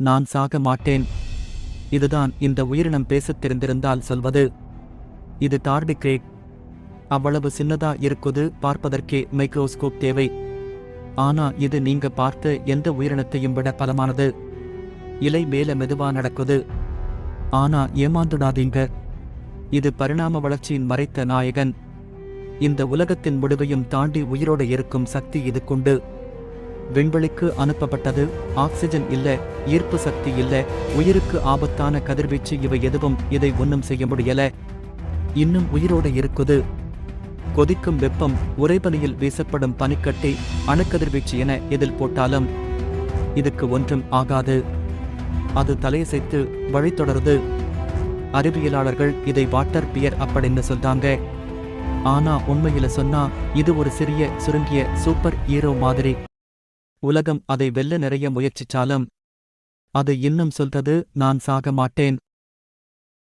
நான் சாக மாட்டேன். இதுதான் இந்த உயிரினம் பேசத் தெரிந்திருந்தால் சொல்வது. இது டார்டிக்ரேட். அவ்வளவு சின்னதா இருக்குது, பார்ப்பதற்கே மைக்ரோஸ்கோப் தேவை. ஆனா இது நீங்க பார்த்த எந்த உயிரினத்தையும் விட பலமானது. இலை மேல மெதுவா நடக்குது. ஆனா ஏமாந்துடாதீங்க, இது பரிணாம வளர்ச்சியின் மறைத்த நாயகன். இந்த உலகத்தின் முடிவையும் தாண்டி உயிரோட இருக்கும் சக்தி இதுக்குண்டு. விண்வெளிக்கு அனுப்பப்பட்டது. ஆக்சிஜன் இல்ல, ஈர்ப்பு சக்தி இல்ல, உயிருக்கு ஆபத்தான கதிர்வீச்சு, இவை எதுவும் இதை ஒன்னும் செய்ய முடியல. இன்னும் உயிரோட இருக்குது. கொதிக்கும் வெப்பம், உறைபனியில் வீசப்படும் பனிக்கட்டி, அணுக்கதிர்வீச்சு என எதில் போட்டாலும் இதுக்கு ஒன்றும் ஆகாது. அது தலையசைத்து வழி தொடருது. அறிவியலாளர்கள் இதை வாட்டர் பியர் அப்படின்னு சொல்றாங்க. ஆனா உண்மையில சொன்னா இது ஒரு சிறிய சுருங்கிய சூப்பர் ஹீரோ மாதிரி. உலகம் அதை வெல்ல நிறைய முயற்சிச்சாலும் அது இன்னும் சொல்றது, நான் சாக மாட்டேன்.